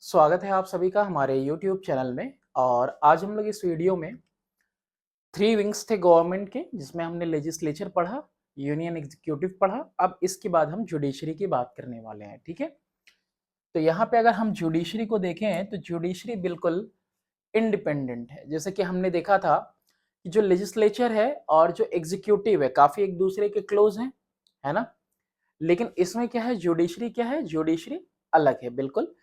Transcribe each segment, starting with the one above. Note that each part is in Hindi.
स्वागत है आप सभी का हमारे YouTube चैनल में। और आज हम लोग इस वीडियो में 3 विंग्स थे गवर्नमेंट के, जिसमें हमने लेजिस्लेचर पढ़ा, यूनियन एग्जीक्यूटिव पढ़ा। अब इसके बाद हम जुडिशरी की बात करने वाले हैं, ठीक है। तो यहाँ पे अगर हम जुडिशरी को देखें तो जुडिशरी बिल्कुल इंडिपेंडेंट है। जैसे कि हमने देखा था कि जो लेजिस्लेचर है और जो एग्जीक्यूटिव है काफी एक दूसरे के क्लोज हैं, है ना। लेकिन इसमें क्या है, जुडिशरी क्या है, जुडिशरी अलग है बिल्कुल,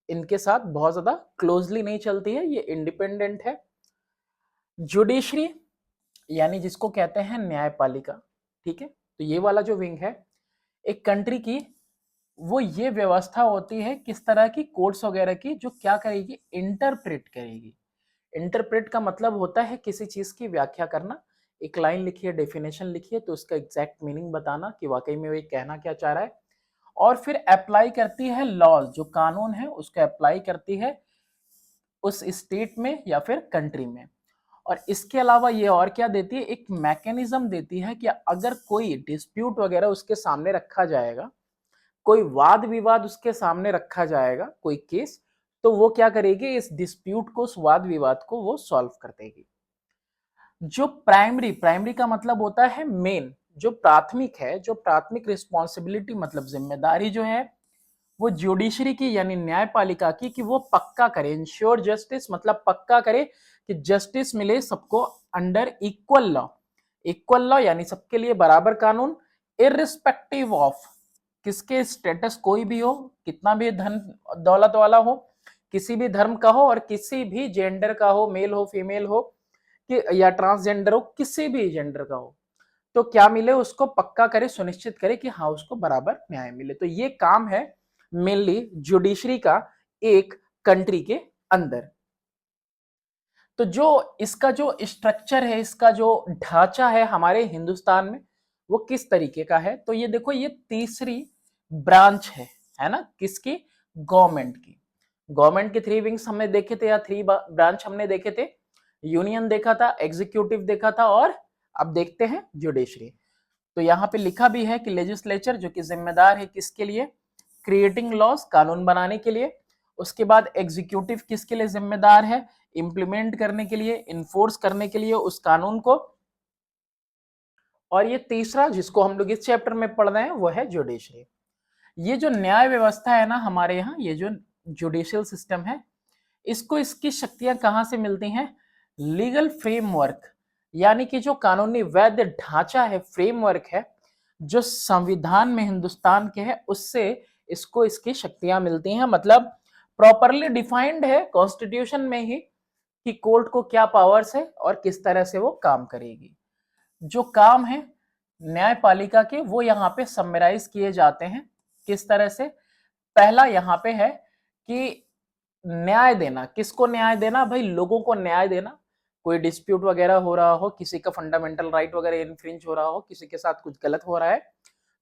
इनके साथ बहुत ज्यादा क्लोजली नहीं चलती है, ये इंडिपेंडेंट है। जुडिशरी यानी जिसको कहते हैं न्यायपालिका, ठीक है। तो ये वाला जो विंग है एक कंट्री की, वो ये व्यवस्था होती है किस तरह की कोर्ट्स वगैरह की, जो क्या करेगी, इंटरप्रेट करेगी। इंटरप्रेट का मतलब होता है किसी चीज की व्याख्या करना। एक लाइन लिखी है, डेफिनेशन लिखी है, तो उसका एग्जैक्ट मीनिंग बताना कि वाकई में वो कहना क्या चाह रहा है। और फिर अप्लाई करती है लॉज, जो कानून है उसको अप्लाई करती है उस स्टेट में या फिर कंट्री में। और इसके अलावा ये और क्या देती है, एक मैकेनिज्म देती है कि अगर कोई डिस्प्यूट वगैरह उसके सामने रखा जाएगा, कोई वाद विवाद उसके सामने रखा जाएगा, कोई केस, तो वो क्या करेगी, इस डिस्प्यूट को, उस वाद विवाद को वो सॉल्व कर देगी। जो प्राइमरी प्राइमरी का मतलब होता है मेन, जो प्राथमिक है, जो प्राथमिक रिस्पॉन्सिबिलिटी मतलब जिम्मेदारी जो है वो जुडिशरी की यानी न्यायपालिका की, कि वो पक्का करे, इंश्योर जस्टिस मतलब पक्का करे कि जस्टिस मिले सबको under equal law. Equal law यानी सबके लिए बराबर कानून, इररिस्पेक्टिव ऑफ किसके स्टेटस कोई भी हो, कितना भी धन दौलत वाला हो, किसी भी धर्म का हो और किसी भी जेंडर का हो, मेल हो फीमेल हो कि या ट्रांसजेंडर हो, किसी भी जेंडर का हो, तो क्या मिले उसको पक्का करे, सुनिश्चित करे कि हाँ उसको बराबर न्याय मिले। तो ये काम है मेनली जुडिशरी का एक कंट्री के अंदर। तो जो इसका जो स्ट्रक्चर है, इसका जो ढांचा है हमारे हिंदुस्तान में, वो किस तरीके का है, तो ये देखो, ये तीसरी ब्रांच है ना, किसकी, गवर्नमेंट की। गवर्नमेंट के 3 विंग्स हमने देखे थे, या 3 ब्रांच हमने देखे थे। यूनियन देखा था, एग्जीक्यूटिव देखा था, और अब देखते हैं जुडिशरी। तो यहाँ पे लिखा भी है कि लेजिस्लेचर जो कि जिम्मेदार है किसके लिए, क्रिएटिंग लॉज, कानून बनाने के लिए। उसके बाद एग्जीक्यूटिव किसके लिए जिम्मेदार है, इंप्लीमेंट करने के लिए, इन्फोर्स करने के लिए उस कानून को। और ये तीसरा जिसको हम लोग इस चैप्टर में पढ़ रहे हैं वो है जुडिशरी। ये जो न्याय व्यवस्था है ना हमारे यहाँ, ये जो जुडिशियल सिस्टम है, इसको इसकी शक्तियां कहां से मिलती हैं, लीगल फ्रेमवर्क यानी कि जो कानूनी वैध ढांचा है, फ्रेमवर्क है, जो संविधान में हिंदुस्तान के है, उससे इसको इसकी शक्तियां मिलती हैं। मतलब प्रॉपरली डिफाइंड है कॉन्स्टिट्यूशन में ही कि कोर्ट को क्या पावर्स है और किस तरह से वो काम करेगी। जो काम है न्यायपालिका के वो यहाँ पे समराइज किए जाते हैं किस तरह से। पहला यहाँ पे है कि न्याय देना, किसको न्याय देना भाई, लोगों को न्याय देना। कोई डिस्प्यूट वगैरह हो रहा हो, किसी का फंडामेंटल राइट वगैरह इन्फ्रिंज हो रहा हो, किसी के साथ कुछ गलत हो रहा है,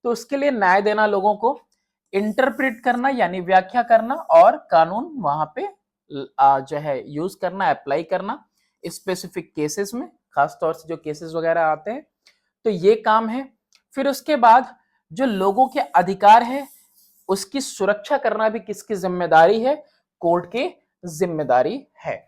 तो उसके लिए न्याय देना लोगों को। इंटरप्रेट करना यानी व्याख्या करना, और कानून वहां पे जो है यूज करना, अप्लाई करना स्पेसिफिक केसेस में, खासतौर से जो केसेस वगैरह आते हैं, तो ये काम है। फिर उसके बाद जो लोगों के अधिकार है उसकी सुरक्षा करना भी किसकी जिम्मेदारी है, कोर्ट की जिम्मेदारी है।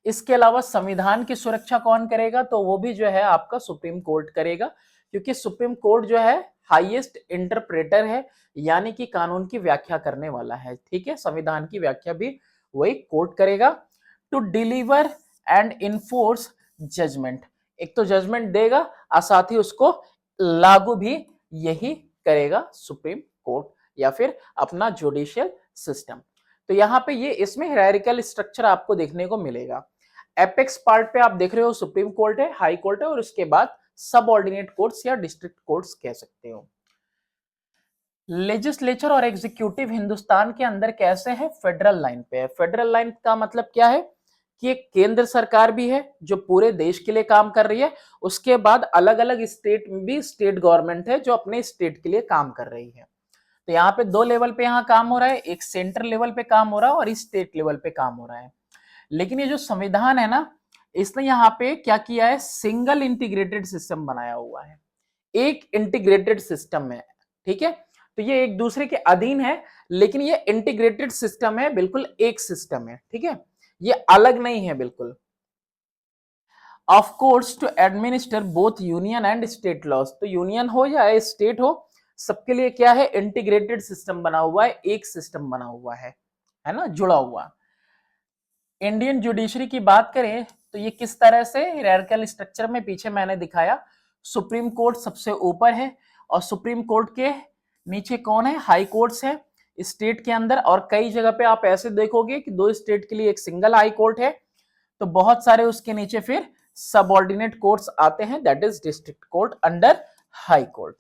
इसके अलावा संविधान की सुरक्षा कौन करेगा, तो वो भी जो है आपका सुप्रीम कोर्ट करेगा, क्योंकि सुप्रीम कोर्ट जो है हाईएस्ट इंटरप्रेटर है, यानी कि कानून की व्याख्या करने वाला है, ठीक है। संविधान की व्याख्या भी वही कोर्ट करेगा। To deliver and enforce judgment, एक तो जजमेंट देगा और साथ ही उसको लागू भी यही करेगा सुप्रीम कोर्ट या फिर अपना जुडिशियल सिस्टम। तो यहाँ पे ये इसमें हायरार्किकल स्ट्रक्चर आपको देखने को मिलेगा। एपेक्स पार्ट पे आप देख रहे हो सुप्रीम कोर्ट है, हाई कोर्ट है, और उसके बाद सब ऑर्डिनेट कोर्ट्स या डिस्ट्रिक्ट कोर्ट्स कह सकते हो। लेजिस्लेचर और एग्जीक्यूटिव हिंदुस्तान के अंदर कैसे है, फेडरल लाइन पे है। फेडरल लाइन का मतलब क्या है कि एक केंद्र सरकार भी है जो पूरे देश के लिए काम कर रही है, उसके बाद अलग अलग स्टेट में भी स्टेट गवर्नमेंट है जो अपने स्टेट के लिए काम कर रही है। तो यहाँ पे 2 लेवल पे यहाँ काम हो रहा है, एक सेंटर लेवल पे काम हो रहा है और स्टेट लेवल पे काम हो रहा है। लेकिन ये जो संविधान है ना, इसने यहाँ पे क्या किया है, सिंगल इंटीग्रेटेड सिस्टम बनाया हुआ है, एक इंटीग्रेटेड सिस्टम है, ठीक है। तो ये एक दूसरे के अधीन है, लेकिन ये इंटीग्रेटेड सिस्टम है, बिल्कुल एक सिस्टम है, ठीक है, ये अलग नहीं है बिल्कुल। Of course to administer both union and state laws, तो यूनियन हो या स्टेट हो, सबके लिए क्या है, इंटीग्रेटेड सिस्टम बना हुआ है, एक सिस्टम बना हुआ है ना, जुड़ा हुआ। इंडियन जुडिशरी की बात करें तो ये किस तरह से हायरार्किकल स्ट्रक्चर में पीछे मैंने दिखाया, सुप्रीम कोर्ट सबसे ऊपर है और सुप्रीम कोर्ट के नीचे कौन है, हाई कोर्ट्स है स्टेट के अंदर। और कई जगह पे आप ऐसे देखोगे कि 2 स्टेट के लिए एक सिंगल हाई कोर्ट है, तो बहुत सारे उसके नीचे फिर सबऑर्डिनेट कोर्ट्स आते हैं, that is district court under high court,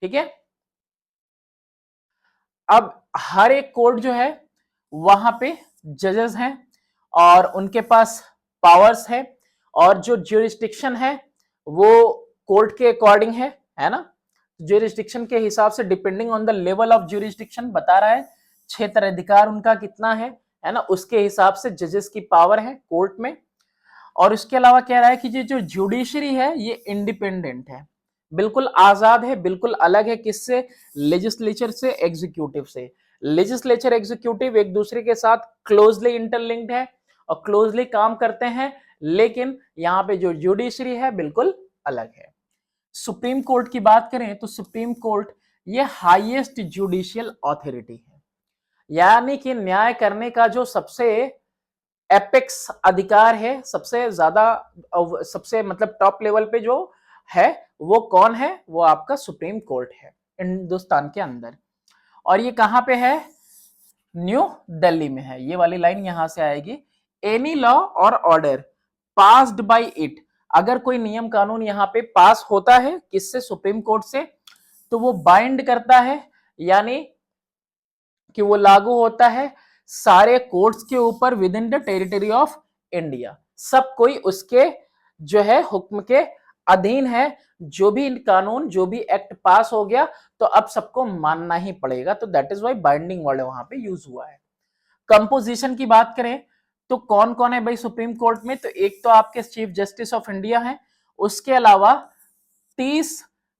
ठीक है। अब हर एक कोर्ट जो है वहां पे जजेस हैं और उनके पास पावर्स है, और जो ज्यूरिस्डिक्शन है वो कोर्ट के अकॉर्डिंग है ना, ज्यूरिस्डिक्शन के हिसाब से depending on the level of jurisdiction बता रहा है, क्षेत्राधिकार उनका कितना है ना, उसके हिसाब से जजेस की पावर है कोर्ट में। और इसके अलावा कह रहा है कि ये जो जुडिशरी है ये इंडिपेंडेंट है, बिल्कुल आजाद है, बिल्कुल अलग है, किससे, लेजिस्लेचर से, एग्जीक्यूटिव से। लेजिस्लेचर एग्जीक्यूटिव एक दूसरे के साथ क्लोजली इंटरलिंक्ड है और क्लोजली काम करते हैं, लेकिन यहां पे जो जुडिशरी है बिल्कुल अलग है। सुप्रीम कोर्ट की बात करें तो सुप्रीम कोर्ट ये हाईएस्ट जुडिशियल अथॉरिटी है, यानी कि न्याय करने का जो सबसे एपेक्स अधिकार है, सबसे ज्यादा, सबसे मतलब टॉप लेवल पे जो है वो कौन है, वो आपका सुप्रीम कोर्ट है हिंदुस्तान के अंदर। और ये कहां पे है, न्यू दिल्ली में है, ये वाली लाइन यहां से आएगी। एनी लॉ और ऑर्डर पास्ड बाय इट, अगर कोई नियम कानून यहां पे पास होता है किससे, सुप्रीम कोर्ट से, तो वो बाइंड करता है, यानी कि वो लागू होता है सारे कोर्ट्स के ऊपर with in the territory of India, सब कोई उसके जो है हुक्म के अधीन है। जो भी कानून, जो भी एक्ट पास हो गया तो अब सबको मानना ही पड़ेगा, तो that is why binding word वहां पे यूज हुआ है। कंपोजिशन की बात करें तो कौन कौन है भाई सुप्रीम कोर्ट में, तो एक तो आपके चीफ जस्टिस ऑफ इंडिया है, उसके अलावा 30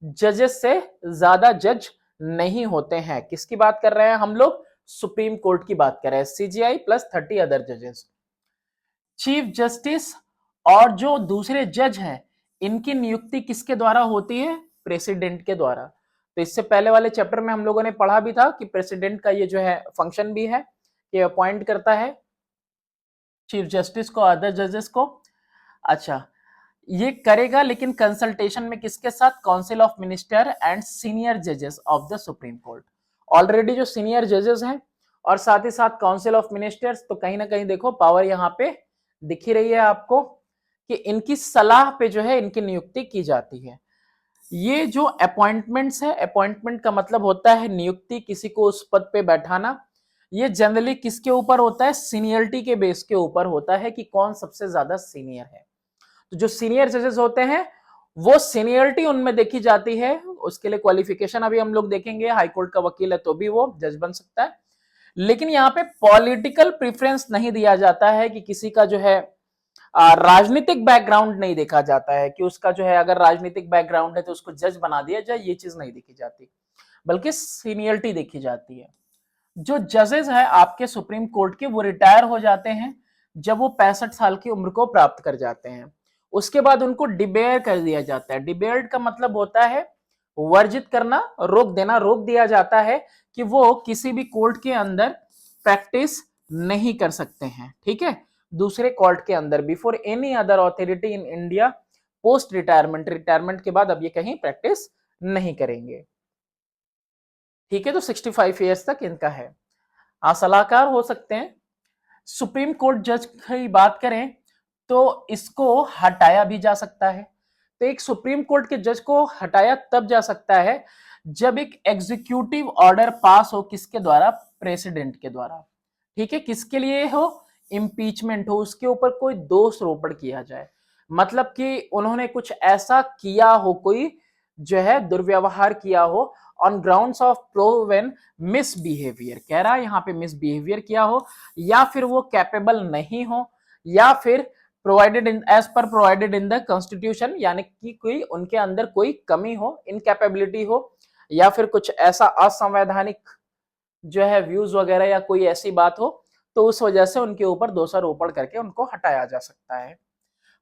जजेस से ज्यादा जज नहीं होते हैं। किसकी बात कर रहे हैं हम लोग, सुप्रीम कोर्ट की बात कर रहे हैं, सीजीआई प्लस 30 अदर जजेस। चीफ जस्टिस और जो दूसरे जज हैं इनकी नियुक्ति किसके द्वारा होती है, प्रेसिडेंट के द्वारा। तो इससे पहले वाले चैप्टर में हम लोगों ने पढ़ा भी था कि प्रेसिडेंट का ये जो है फंक्शन भी है कि अपॉइंट करता है चीफ जस्टिस को, अदर जजेस को। अच्छा, ये करेगा लेकिन कंसल्टेशन में किसके साथ, council of minister and senior जजेस of the supreme court. Already जो सीनियर जजेस हैं और साथ ही साथ काउंसिल ऑफ मिनिस्टर्स, तो कहीं ना कहीं देखो पावर यहाँ पे दिख ही रही है आपको कि इनकी सलाह पे जो है इनकी नियुक्ति की जाती है। ये जो अपॉइंटमेंट्स है, अपॉइंटमेंट का मतलब होता है नियुक्ति, किसी को उस पद पे बैठाना। ये जनरली किसके ऊपर होता है, सीनियरिटी के बेस के ऊपर होता है कि कौन सबसे ज्यादा सीनियर है। तो जो सीनियर जजेस होते हैं वो सीनियरिटी उनमें देखी जाती है, उसके लिए क्वालिफिकेशन अभी हम लोग देखेंगे, हाईकोर्ट का वकील है तो भी वो जज बन सकता है। लेकिन यहाँ पे पॉलिटिकल प्रेफरेंस नहीं दिया जाता है कि किसी का जो है राजनीतिक बैकग्राउंड नहीं देखा जाता है कि उसका जो है अगर राजनीतिक बैकग्राउंड है तो उसको जज बना दिया जाए, ये चीज नहीं देखी जाती, बल्कि सीनियरिटी देखी जाती है। जो जजेस है आपके सुप्रीम कोर्ट के वो रिटायर हो जाते हैं जब वो 65 साल की उम्र को प्राप्त कर जाते हैं। उसके बाद उनको डिबेयर कर दिया जाता है। डिबेयर का मतलब होता है वर्जित करना, रोक देना, रोक दिया जाता है कि वो किसी भी कोर्ट के अंदर प्रैक्टिस नहीं कर सकते हैं, ठीक है, दूसरे कोर्ट के अंदर, before any other authority in India post retirement, retirement के बाद अब ये कहीं प्रैक्टिस नहीं करेंगे, ठीक है। तो 65 ईयर्स तक इनका है। हाँ, सलाहकार हो सकते हैं। सुप्रीम कोर्ट जज की बात करें तो इसको हटाया भी जा सकता है। तो एक सुप्रीम कोर्ट के जज को हटाया तब जा सकता है जब एक एग्जीक्यूटिव ऑर्डर पास हो, किसके द्वारा, प्रेसिडेंट के द्वारा, ठीक है। किसके लिए हो, इम्पीचमेंट हो, उसके ऊपर कोई दोष रोपण किया जाए, मतलब कि उन्होंने कुछ ऐसा किया हो, कोई जो है दुर्व्यवहार किया हो on grounds of proven misbehaviour, कह रहा है यहाँ पे मिसबिहेवियर किया हो, या फिर वो कैपेबल नहीं हो, या फिर प्रोवाइडेड इन एज पर प्रोवाइडेड इन द कॉन्स्टिट्यूशन, यानी कि कोई उनके अंदर कोई कमी हो, इनकैपेबिलिटी हो, या फिर कुछ ऐसा असंवैधानिक जो है व्यूज वगैरह या कोई ऐसी बात हो, तो उस वजह से उनके ऊपर दोषारोपण करके उनको हटाया जा सकता है।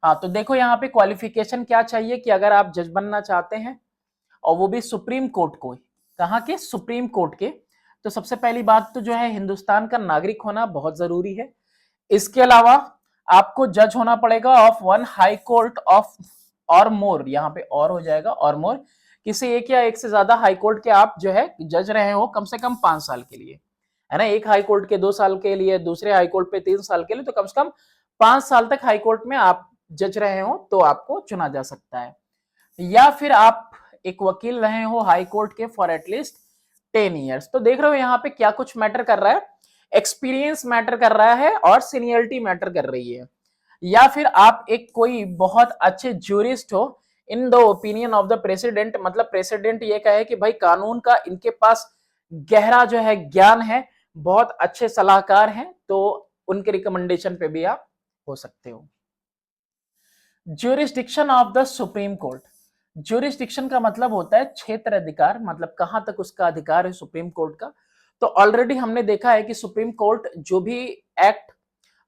हाँ, तो देखो यहाँ पे क्वालिफिकेशन क्या चाहिए कि अगर आप जज बनना चाहते हैं और वो भी सुप्रीम कोर्ट को, कहाँ के, सुप्रीम कोर्ट के, तो सबसे पहली बात तो जो है हिंदुस्तान का नागरिक होना बहुत जरूरी है। इसके अलावा आपको जज होना पड़ेगा of one high court of और मोर, यहाँ पे और हो जाएगा और मोर, किसी एक या एक से ज्यादा हाई कोर्ट के आप जो है जज रहे हो कम से कम 5 साल के लिए, है ना। एक हाई कोर्ट के 2 साल के लिए, दूसरे हाई कोर्ट पे 3 साल के लिए, तो कम से कम 5 साल तक हाई कोर्ट में आप जज रहे हो तो आपको चुना जा सकता है। या फिर आप एक वकील रहे हो हाई कोर्ट के फॉर एटलीस्ट 10 ईयर्स। तो देख रहे हो यहाँ पे क्या कुछ मैटर कर रहा है, एक्सपीरियंस मैटर कर रहा है और सीनियरिटी मैटर कर रही है। या फिर आप एक कोई बहुत अच्छे ज्यूरिस्ट हो in the opinion of the president, मतलब प्रेसिडेंट ये कहे कि भाई कानून का इनके पास गहरा जो है ज्ञान है, बहुत अच्छे सलाहकार हैं, तो उनके रिकमेंडेशन पे भी आप हो सकते हो। Jurisdiction of the supreme court, jurisdiction का मतलब होता है क्षेत्र अधिकार, मतलब कहां तक उसका अधिकार है सुप्रीम कोर्ट का। तो ऑलरेडी हमने देखा है कि सुप्रीम कोर्ट जो भी एक्ट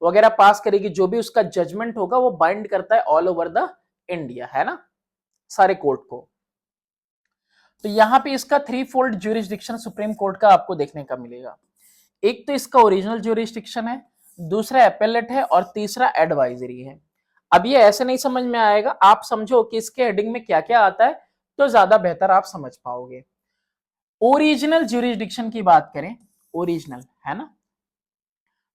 वगैरह पास करेगी, जो भी उसका जजमेंट होगा वो बाइंड करता है ऑल ओवर द इंडिया, है ना, सारे कोर्ट को। तो यहां पे इसका 3 फोल्ड ज्यूरिस्डिक्शन सुप्रीम कोर्ट का आपको देखने का मिलेगा। एक तो इसका ओरिजिनल ज्यूरिस्डिक्शन है, दूसरा एपेलेट है और तीसरा एडवाइजरी है। अब ये ऐसे नहीं समझ में आएगा, आप समझो कि इसके हेडिंग में क्या क्या आता है तो ज्यादा बेहतर आप समझ पाओगे। ओरिजिनल ज्यूरिस्डिक्शन की बात करें, ओरिजिनल, है ना,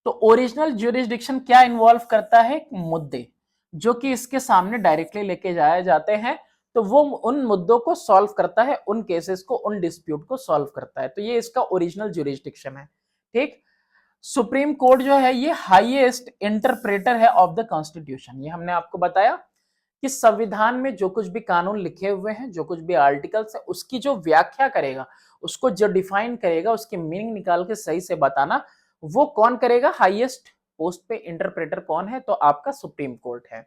तो ओरिजिनल ज्यूरिस्डिक्शन क्या इन्वॉल्व करता है, मुद्दे जो कि इसके सामने डायरेक्टली लेके जाए जाते हैं, तो वो उन मुद्दों को सॉल्व करता है, उन केसेस को, उन डिस्प्यूट को सॉल्व करता है। तो ये इसका ओरिजिनल ज्यूरिस्डिक्शन है। ठीक, सुप्रीम कोर्ट जो है ये हाईएस्ट इंटरप्रेटर है ऑफ द कॉन्स्टिट्यूशन। ये हमने आपको बताया कि संविधान में जो कुछ भी कानून लिखे हुए हैं, जो कुछ भी आर्टिकल्स है, उसकी जो व्याख्या करेगा, उसको जो डिफाइन करेगा, उसकी मीनिंग निकाल के सही से बताना, वो कौन करेगा, हाईएस्ट पोस्ट पे इंटरप्रेटर कौन है, तो आपका सुप्रीम कोर्ट है।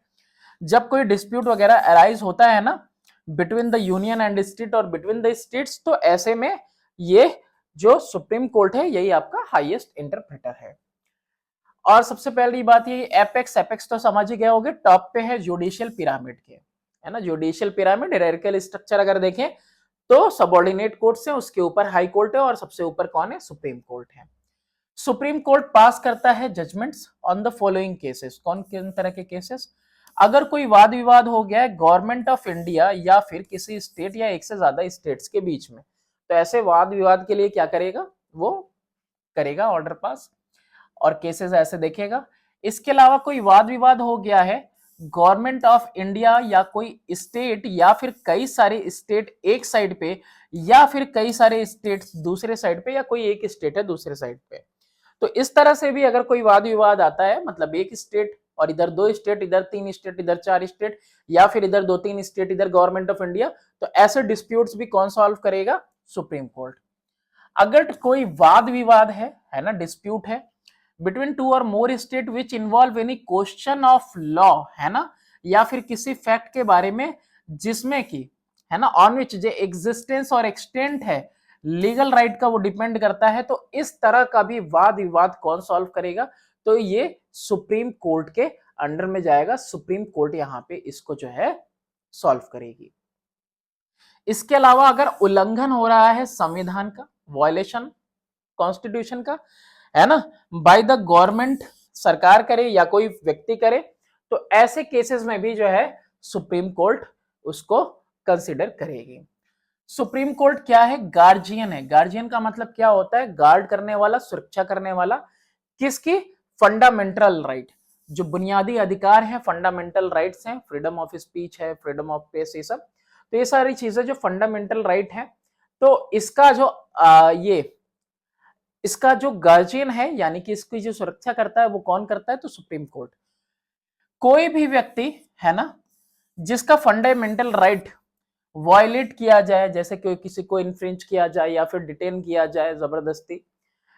जब कोई डिस्प्यूट वगैरह अराइज होता है ना between the union and state और बिटवीन द स्टेट्स, तो ऐसे में ये जो सुप्रीम कोर्ट है यही आपका हाईएस्ट इंटरप्रेटर है। और सबसे पहली बात ये एपेक्स, एपेक्स तो समझ ही गए होंगे, टॉप पे है जुडिशियल पिरामिड के, है ना, जुडिशियल पिरामिड हायरार्किकल स्ट्रक्चर अगर देखें तो सबऑर्डिनेट कोर्ट्स हैं, उसके ऊपर हाई कोर्ट है और सबसे ऊपर कौन है, सुप्रीम कोर्ट है। सुप्रीम कोर्ट पास करता है judgments on the following cases, कौन किन तरह के केसेस, अगर कोई वाद विवाद हो गया है गवर्नमेंट ऑफ इंडिया या फिर किसी स्टेट या एक से ज्यादा स्टेट्स के बीच में, तो ऐसे वाद विवाद के लिए क्या करेगा, वो करेगा ऑर्डर पास और केसेस ऐसे देखेगा। इसके अलावा कोई वाद विवाद हो गया है गवर्नमेंट ऑफ इंडिया या कोई स्टेट या फिर कई सारे स्टेट एक साइड पे या फिर कई सारे स्टेट दूसरे साइड पे या कोई एक स्टेट है दूसरे साइड पे, तो इस तरह से भी अगर कोई वाद विवाद आता है, मतलब एक स्टेट और इधर 2 स्टेट, इधर 3 स्टेट, इधर 4 स्टेट, या फिर इधर 2-3 स्टेट, इधर गवर्नमेंट ऑफ इंडिया, तो ऐसे डिस्प्यूट्स भी कौन सॉल्व करेगा, सुप्रीम कोर्ट। अगर कोई वाद विवाद है ना, डिस्प्यूट है बिटवीन 2 और more state which involve any question of law, है ना, या फिर किसी फैक्ट के बारे में जिसमें कि, है ना, ऑन विच जो एग्जिस्टेंस और एक्सटेंट है लीगल राइट का वो डिपेंड करता है, तो इस तरह का भी वाद विवाद कौन सॉल्व करेगा, तो ये सुप्रीम कोर्ट के अंडर में जाएगा, सुप्रीम कोर्ट यहां पे इसको जो है सॉल्व करेगी। इसके अलावा अगर उल्लंघन हो रहा है संविधान का, वॉयलेशन कॉन्स्टिट्यूशन का, है ना, बाय द गवर्नमेंट, सरकार करे या कोई व्यक्ति करे, तो ऐसे केसेस में भी जो है सुप्रीम कोर्ट उसको कंसिडर करेगी। सुप्रीम कोर्ट क्या है, गार्जियन है। गार्जियन का मतलब क्या होता है, गार्ड करने वाला, सुरक्षा करने वाला, किसकी, फंडामेंटल राइट, जो बुनियादी अधिकार है, फंडामेंटल राइट्स हैं, फ्रीडम ऑफ स्पीच है, फ्रीडम ऑफ प्रेस, ये सब, तो ये सारी चीजें जो फंडामेंटल राइट है, तो इसका जो इसका जो गार्जियन है यानी कि इसकी जो सुरक्षा करता है वो कौन करता है, तो सुप्रीम कोर्ट। कोई भी व्यक्ति, है ना, जिसका फंडामेंटल राइट वायलेट किया जाए, जैसे कि किसी को इन्फ्रिंज किया जाए या फिर डिटेन किया जाए जबरदस्ती,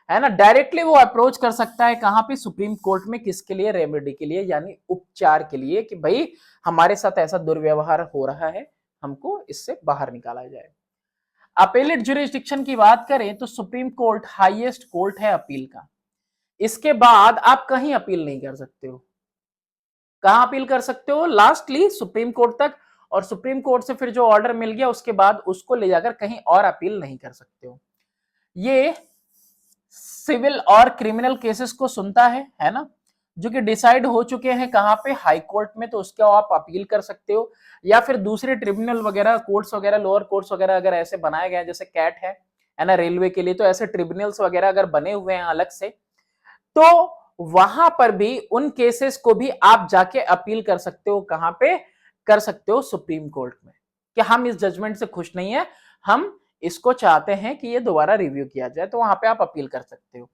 है ना, डायरेक्टली वो अप्रोच कर सकता है कहां पे, सुप्रीम कोर्ट में, किसके लिए, रेमेडी के लिए, यानी उपचार के लिए, कि भाई हमारे साथ ऐसा दुर्व्यवहार हो रहा है, हमको इससे बाहर निकाला जाए। अपेलेट ज्यूरिसडिक्शन की बात करें तो सुप्रीम कोर्ट हाईएस्ट कोर्ट है अपील का। इसके बाद आप कहीं अपील नहीं कर सकते हो। कहां अपील कर सकते हो? लास्टली सुप्रीम कोर्ट तक, और सुप्रीम कोर्ट से फिर जो ऑर्डर मिल गया उसके बाद उसको ले जाकर कहीं और अपील नहीं कर सकते हो। ये सिविल और क्रिमिनल केसेस को सुनता है ना, जो कि डिसाइड हो चुके हैं कहां पे, हाई कोर्ट में, तो उसके आप अपील कर सकते हो। या फिर दूसरे ट्रिब्यूनल वगैरह, कोर्ट्स वगैरह, लोअर कोर्ट्स वगैरह अगर ऐसे बनाए गए जैसे कैट है ना रेलवे के लिए, तो ऐसे ट्रिब्यूनल्स वगैरह अगर बने हुए हैं अलग से, तो वहां पर भी उन केसेस को भी आप जाके अपील कर सकते हो। कहां पे कर सकते हो? सुप्रीम कोर्ट में, कि हम इस जजमेंट से खुश नहीं है, हम इसको चाहते हैं कि ये दोबारा रिव्यू किया जाए, तो वहां पे आप अपील कर सकते हो।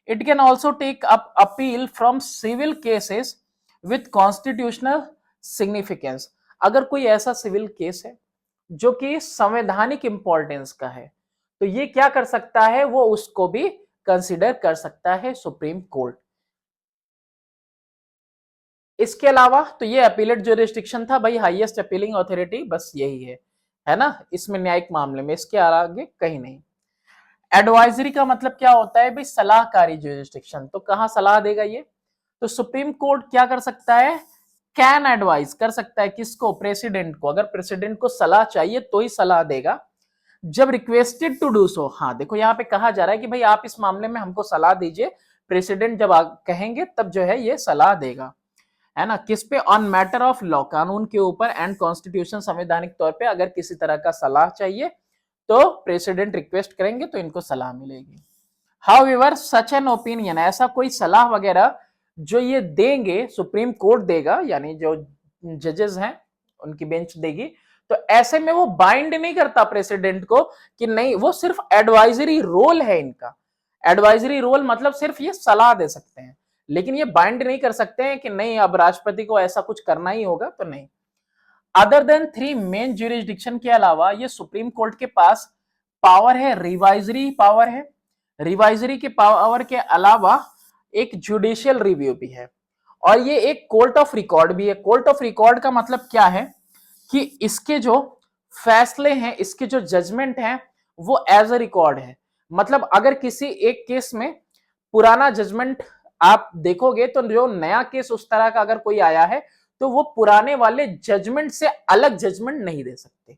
It can also take up appeal from civil cases with constitutional significance. अगर कोई ऐसा सिविल केस है जो कि संवैधानिक इंपॉर्टेंस का है, तो ये क्या कर सकता है? वो उसको भी कंसिडर कर सकता है सुप्रीम कोर्ट। इसके अलावा तो ये अपीलेट ज्यूरिसडिक्शन था भाई, हाईएस्ट अपीलिंग अथॉरिटी बस यही है ना, इसमें न्यायिक मामले में, इसके आगे कहीं नहीं। एडवाइजरी का मतलब क्या होता है भाई? सलाहकारी ज्यूरिसडिक्शन। तो कहां सलाह देगा ये? तो सुप्रीम कोर्ट क्या कर सकता है? कैन एडवाइज कर सकता है किसको? प्रेसिडेंट को। अगर प्रेसिडेंट को सलाह चाहिए तो ही सलाह देगा, जब रिक्वेस्टेड टू डू सो। हाँ देखो, यहां पे कहा जा रहा है कि भाई आप इस मामले में हमको सलाह दीजिए, प्रेसिडेंट जब कहेंगे तब जो है ये सलाह देगा, है ना। किस पे? ऑन मैटर ऑफ लॉ, कानून के ऊपर, एंड कॉन्स्टिट्यूशन, संवैधानिक तौर पे अगर किसी तरह का सलाह चाहिए तो प्रेसिडेंट रिक्वेस्ट करेंगे तो इनको सलाह मिलेगी। हाउएवर सच एन ओपिनियन, ऐसा कोई सलाह वगैरह जो ये देंगे, सुप्रीम कोर्ट देगा, यानी जो जजेस हैं उनकी बेंच देगी, तो ऐसे में वो बाइंड नहीं करता प्रेसिडेंट को कि नहीं, वो सिर्फ एडवाइजरी रोल है इनका। एडवाइजरी रोल मतलब सिर्फ ये सलाह दे सकते हैं, लेकिन ये बाइंड नहीं कर सकते हैं कि नहीं अब राष्ट्रपति को ऐसा कुछ करना ही होगा, तो नहीं। Other than three main jurisdiction के अलावा ये सुप्रीम कोर्ट के पास पावर है, रिवाइजरी पावर है। रिवाइजरी के पावर के अलावा एक जुडिशियल रिव्यू भी है, और ये एक कोर्ट ऑफ रिकॉर्ड भी है। कोर्ट ऑफ रिकॉर्ड का मतलब क्या है? कि इसके जो फैसले हैं, इसके जो जजमेंट हैं, वो एज अ रिकॉर्ड है। मतलब अगर किसी एक केस में पुराना जजमेंट आप देखोगे, तो जो नया केस उस तरह का अगर कोई आया है, तो वो पुराने वाले जजमेंट से अलग जजमेंट नहीं दे सकते।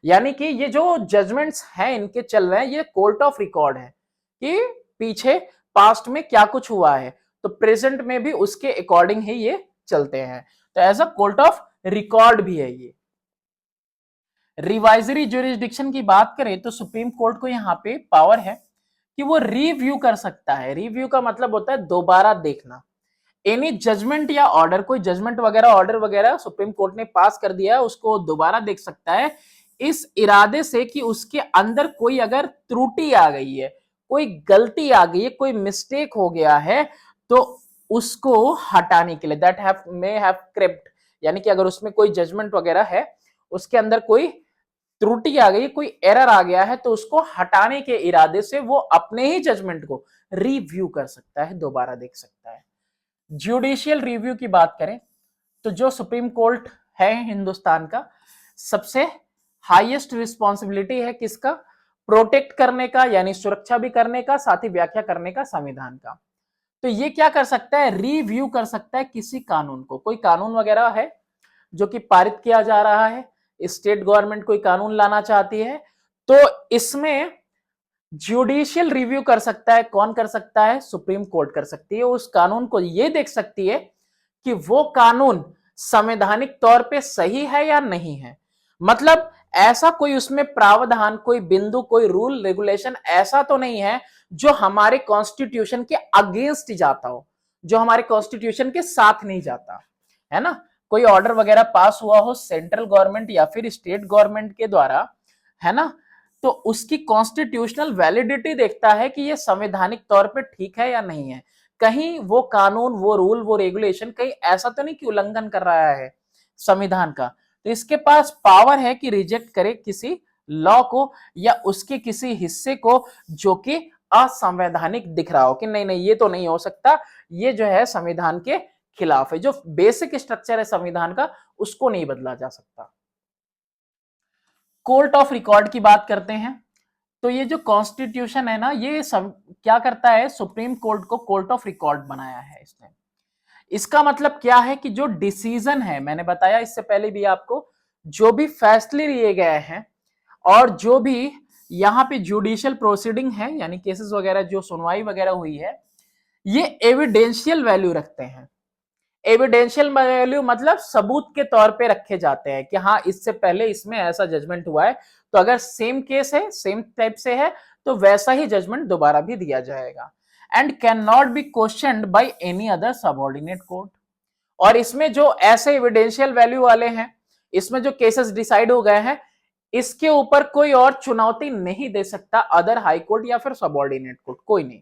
यानी कि ये जो जजमेंट्स हैं इनके चल रहे हैं, ये कोर्ट ऑफ रिकॉर्ड है कि पीछे पास्ट में क्या कुछ हुआ है, तो प्रेजेंट में भी उसके अकॉर्डिंग ही ये चलते हैं। तो as a court of record भी है ये। रिवाइजरी ज्यूरिसडिक्शन की बात करें तो सुप्रीम कोर्ट को यहां पे पावर है कि वो रिव्यू कर सकता है। रिव्यू का मतलब होता है दोबारा देखना। एनी जजमेंट या ऑर्डर, कोई जजमेंट वगैरह, ऑर्डर वगैरह सुप्रीम कोर्ट ने पास कर दिया है, उसको दोबारा देख सकता है, इस इरादे से कि उसके अंदर कोई अगर त्रुटि आ गई है, कोई गलती आ गई है, कोई मिस्टेक हो गया है, तो उसको हटाने के लिए। That have may have crypt, यानी कि अगर उसमें कोई जजमेंट वगैरह है, उसके अंदर कोई त्रुटि आ गई, कोई एरर आ गया है, तो उसको हटाने के इरादे से वो अपने ही जजमेंट को रिव्यू कर सकता है, दोबारा देख सकता है। जुडिशियल रिव्यू की बात करें तो जो सुप्रीम कोर्ट है हिंदुस्तान का, सबसे हाईएस्ट रिस्पॉन्सिबिलिटी है किसका? प्रोटेक्ट करने का, यानी सुरक्षा भी करने का, साथ ही व्याख्या करने का संविधान का। तो ये क्या कर सकता है? रिव्यू कर सकता है किसी कानून को। कोई कानून वगैरह है जो कि पारित किया जा रहा है, स्टेट गवर्नमेंट कोई कानून लाना चाहती है, तो इसमें जुडिशियल रिव्यू कर सकता है। कौन कर सकता है? सुप्रीम कोर्ट कर सकती है। उस कानून को यह देख सकती है कि वो कानून संवैधानिक तौर पे सही है या नहीं है। मतलब ऐसा कोई उसमें प्रावधान, कोई बिंदु, कोई रूल रेगुलेशन ऐसा तो नहीं है जो हमारे कॉन्स्टिट्यूशन के अगेंस्ट जाता हो, जो हमारे कॉन्स्टिट्यूशन के साथ नहीं जाता, है ना। कोई ऑर्डर वगैरह पास हुआ हो सेंट्रल गवर्नमेंट या फिर स्टेट गवर्नमेंट के द्वारा, है ना, तो उसकी कॉन्स्टिट्यूशनल वैलिडिटी देखता है कि ये संवैधानिक तौर पे ठीक है या नहीं है। कहीं वो कानून, वो रूल, वो रेगुलेशन कहीं ऐसा तो नहीं कि उल्लंघन कर रहा है संविधान का। तो इसके पास पावर है कि रिजेक्ट करे किसी लॉ को या उसके किसी हिस्से को जो कि असंवैधानिक दिख रहा हो, कि नहीं नहीं ये तो नहीं हो सकता, ये जो है संविधान के खिलाफ है। जो बेसिक स्ट्रक्चर है संविधान का, उसको नहीं बदला जा सकता। कोर्ट ऑफ रिकॉर्ड की बात करते हैं तो ये जो कॉन्स्टिट्यूशन है ना, ये सब क्या करता है, सुप्रीम कोर्ट को कोर्ट ऑफ रिकॉर्ड बनाया है इसने। इसका मतलब क्या है कि जो डिसीजन है, मैंने बताया इससे पहले भी आपको, जो भी फैसले लिए गए हैं और जो भी यहाँ पे जुडिशियल प्रोसीडिंग है, यानी केसेस वगैरह जो सुनवाई वगैरह हुई है, ये एविडेंशियल वैल्यू रखते हैं। एविडेंशियल वैल्यू मतलब सबूत के तौर पे रखे जाते हैं कि हाँ इससे पहले इसमें ऐसा जजमेंट हुआ है, तो अगर सेम केस है, सेम टाइप से है, तो वैसा ही जजमेंट दोबारा भी दिया जाएगा। And can not be questioned by any other subordinate court. और इसमें जो ऐसे एविडेंशियल वैल्यू वाले हैं, इसमें जो केसेस डिसाइड हो गए हैं, इसके ऊपर कोई और चुनौती नहीं दे सकता, अदर हाई कोर्ट या फिर सबऑर्डिनेट कोर्ट, कोई नहीं।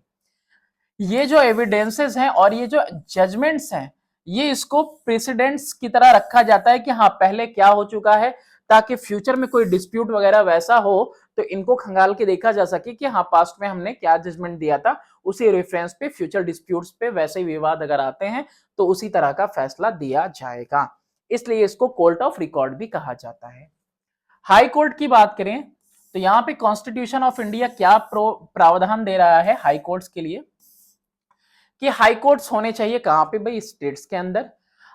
ये जो एविडेंसेस हैं और ये जो जजमेंट्स हैं, ये इसको प्रेसिडेंट्स की तरह रखा जाता है कि हाँ पहले क्या हो चुका है, ताकि फ्यूचर में कोई डिस्प्यूट वगैरह वैसा हो तो इनको खंगाल के देखा जा सके कि हाँ पास्ट में हमने क्या जजमेंट दिया था, उसी रेफरेंस पे फ्यूचर डिस्प्यूट्स पे वैसे ही विवाद अगर आते हैं तो उसी तरह का फैसला दिया जाएगा। इसलिए इसको कोर्ट ऑफ रिकॉर्ड भी कहा जाता है। हाई कोर्ट की बात करें तो यहाँ पे कॉन्स्टिट्यूशन ऑफ इंडिया क्या प्रावधान दे रहा है हाई कोर्ट्स के लिए, कि हाई कोर्ट्स होने चाहिए कहां पे भाई, स्टेट्स के अंदर।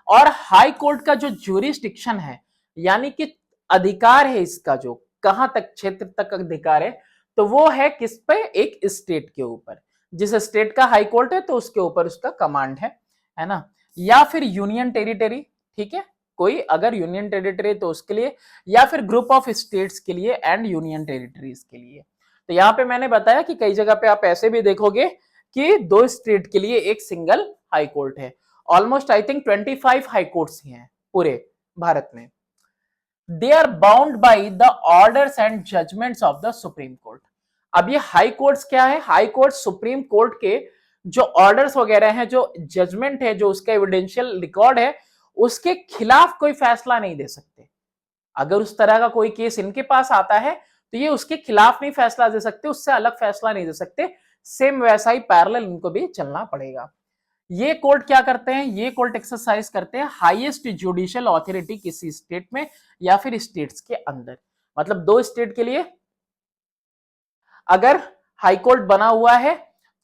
और हाई कोर्ट का जो ज्यूरिस्डिक्शन है, यानी कि अधिकार है इसका, जो कहां तक क्षेत्र तक अधिकार है, तो वो है किस पे, एक स्टेट के ऊपर। जिस स्टेट का हाई कोर्ट है तो उसके ऊपर उसका कमांड है ना, या फिर यूनियन टेरिटरी, ठीक है, कोई अगर यूनियन टेरिटरी तो उसके लिए, या फिर ग्रुप ऑफ स्टेट्स के लिए एंड यूनियन टेरिटरीज के लिए। तो यहां पे मैंने बताया कि कई जगह पे आप ऐसे भी देखोगे कि दो स्टेट के लिए एक सिंगल हाई कोर्ट है। Almost I think 25 high courts ही हैं पूरे भारत में। They are bound by the orders and judgments of the supreme court. अब ये हाई कोर्ट्स क्या है, हाई कोर्ट सुप्रीम कोर्ट के जो ऑर्डर्स वगैरह हैं, जो जजमेंट है, जो उसका एविडेंशियल रिकॉर्ड है, उसके खिलाफ कोई फैसला नहीं दे सकते। अगर उस तरह का कोई केस इनके पास आता है तो ये उसके खिलाफ नहीं फैसला दे सकते, उससे अलग फैसला नहीं दे सकते, सेम वैसा ही पैरेलल इनको भी चलना पड़ेगा। ये कोर्ट क्या करते हैं, ये कोर्ट एक्सरसाइज करते हैं हाईएस्ट जुडिशियल अथॉरिटी किसी स्टेट में या फिर स्टेट्स के अंदर। मतलब दो स्टेट के लिए अगर हाई कोर्ट बना हुआ है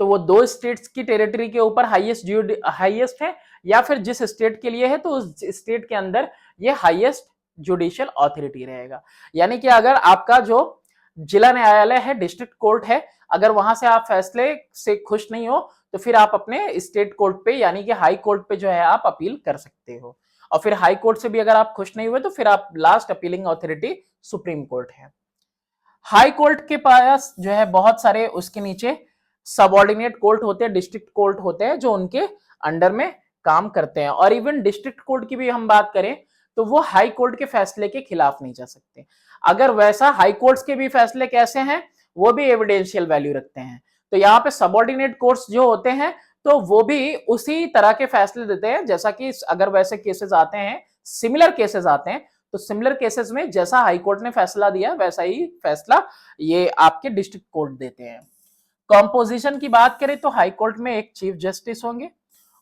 तो वो दो स्टेट्स की टेरिटरी के ऊपर हाईएस्ट है, या फिर जिस स्टेट के लिए है तो उस स्टेट के अंदर ये हाईएस्ट जुडिशियल अथॉरिटी रहेगा। यानी कि अगर आपका जो जिला न्यायालय है, डिस्ट्रिक्ट कोर्ट है, अगर वहां से आप फैसले से खुश नहीं हो तो फिर आप अपने स्टेट कोर्ट पे यानी कि हाई कोर्ट पे जो है आप अपील कर सकते हो। और फिर हाई कोर्ट से भी अगर आप खुश नहीं हुए तो फिर आप last appealing authority supreme court है। हाई कोर्ट के पास जो है बहुत सारे उसके नीचे सबऑर्डिनेट कोर्ट होते हैं, डिस्ट्रिक्ट कोर्ट होते हैं जो उनके अंडर में काम करते हैं। और इवन डिस्ट्रिक्ट कोर्ट की भी हम बात करें तो वो हाई कोर्ट के फैसले के खिलाफ नहीं जा सकते। अगर वैसा हाई कोर्ट्स के भी फैसले कैसे हैं, वो भी एविडेंशियल वैल्यू रखते हैं। तो यहाँ पे सबऑर्डिनेट कोर्ट्स जो होते हैं तो वो भी उसी तरह के फैसले देते हैं, जैसा कि अगर वैसे केसेस आते हैं, सिमिलर केसेस आते हैं, तो सिमिलर केसेस में जैसा हाई कोर्ट ने फैसला दिया वैसा ही फैसला ये आपके डिस्ट्रिक्ट कोर्ट देते हैं। कॉम्पोजिशन की बात करें तो हाई कोर्ट में एक चीफ जस्टिस होंगे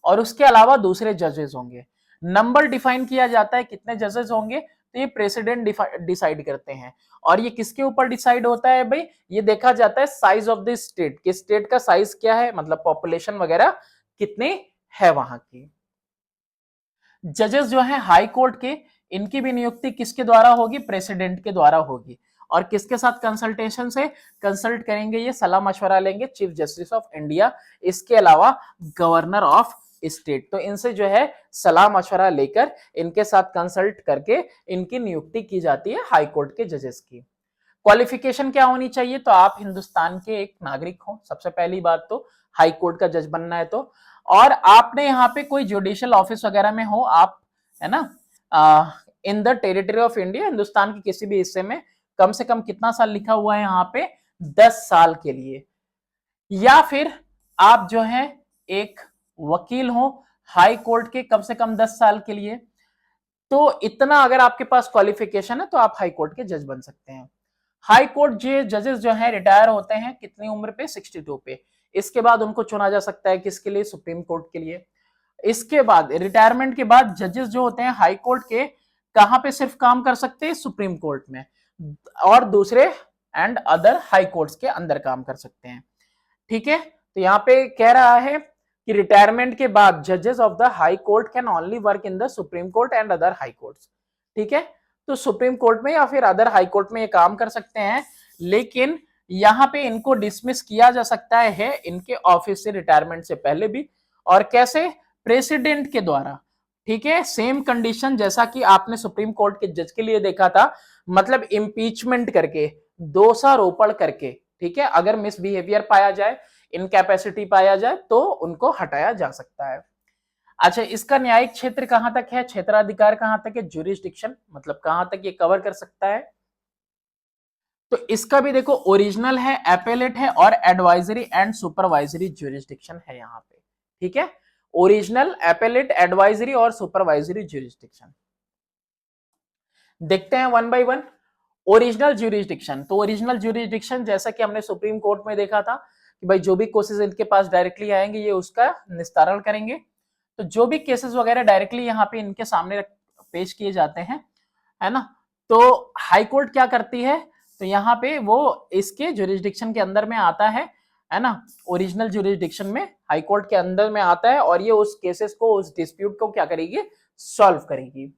और उसके अलावा दूसरे जजेस होंगे। नंबर डिफाइन किया जाता है कितने जजेस होंगे, तो ये प्रेसिडेंट डिसाइड करते हैं। और ये किसके ऊपर डिसाइड होता है भाई, ये देखा जाता है साइज ऑफ द स्टेट, कि स्टेट का साइज क्या है, मतलब पॉपुलेशन वगैरह कितनी है वहां की। जजेस जो है हाई कोर्ट के, इनकी भी नियुक्ति किसके द्वारा होगी, प्रेसिडेंट के द्वारा होगी। और किसके साथ कंसल्टेशन से कंसल्ट करेंगे, ये सलाह मशवरा लेंगे चीफ जस्टिस ऑफ इंडिया, इसके अलावा गवर्नर ऑफ स्टेट। तो इनसे जो है सलाह मशवरा लेकर इनके साथ कंसल्ट करके इनकी नियुक्ति की जाती है हाई कोर्ट के जजेस की। क्वालिफिकेशन क्या होनी चाहिए, तो आप हिंदुस्तान के एक नागरिक हो, सबसे पहली बात तो हाई कोर्ट का जज बनना है तो, और आपने यहाँ पे कोई जुडिशियल ऑफिस वगैरह में हो आप, है ना, in the territory of India, Hindustan के किसी भी हिस्से में कम से कम कितना साल लिखा हुआ है यहाँ पे, 10 साल के लिए। या फिर आप जो है एक वकील हो हाई कोर्ट के कम से कम 10 साल के लिए। तो इतना अगर आपके पास क्वालिफिकेशन है तो आप हाई कोर्ट के जज बन सकते हैं। हाई कोर्ट जजेस जो है रिटायर होते हैं कितनी उम्र पे, 62 पे। इसके बाद उनको चुना जा सकता है किसके लिए, सुप्रीम कोर्ट के लिए। इसके बाद रिटायरमेंट के बाद जजेस जो होते हैं हाई कोर्ट के कहां पे सिर्फ काम कर सकते हैं, सुप्रीम कोर्ट में। और दूसरे एंड अदर हाई कोर्ट्स के अंदर काम कर सकते हैं। ठीक है, तो यहाँ पे कह रहा है कि रिटायरमेंट के बाद जजेस of the high court can only work in the supreme court and other high courts. ठीक है, तो सुप्रीम कोर्ट में या फिर अदर हाई कोर्ट में ये काम कर सकते हैं, लेकिन यहाँ पे इनको डिसमिस किया जा सकता है इनके ऑफिस से रिटायरमेंट से पहले भी। और कैसे? प्रेसिडेंट के द्वारा। ठीक है, सेम कंडीशन जैसा कि आपने सुप्रीम कोर्ट के जज के लिए देखा था, मतलब इम्पीचमेंट करके, दोषारोपण करके। ठीक है, अगर मिसबिहेवियर पाया जाए, इनकैपेसिटी पाया जाए, तो उनको हटाया जा सकता है। अच्छा, इसका न्यायिक क्षेत्र कहां तक है, क्षेत्राधिकार कहां तक है, ज्यूरिसडिक्शन मतलब कहां तक ये कवर कर सकता है? तो इसका भी देखो ओरिजिनल है, एपेलेट है और एडवाइजरी एंड सुपरवाइजरी ज्यूरिसडिक्शन है यहाँ पे। ठीक है, ओरिजिनल, एपेलेट, एडवाइजरी और सुपरवाइजरी ज्यूरिसडिक्शन। देखते हैं one by one. Original jurisdiction, तो ओरिजिनल ज्यूरिसडिक्शन जैसा कि हमने सुप्रीम कोर्ट में देखा था कि भाई जो भी केसेस इनके पास डायरेक्टली आएंगे ये उसका निस्तारण करेंगे। तो जो भी केसेस वगैरह डायरेक्टली यहाँ पे इनके सामने पेश किए जाते हैं, है ना, तो हाई कोर्ट क्या करती है, तो यहाँ पे वो इसके ज्यूरिसडिक्शन के अंदर में आता है ना, ओरिजिनल ज्यूरिसडिक्शन में हाई कोर्ट के अंदर में आता है और ये उस केसेस को, उस डिस्प्यूट को क्या करेगी, सॉल्व करेगी।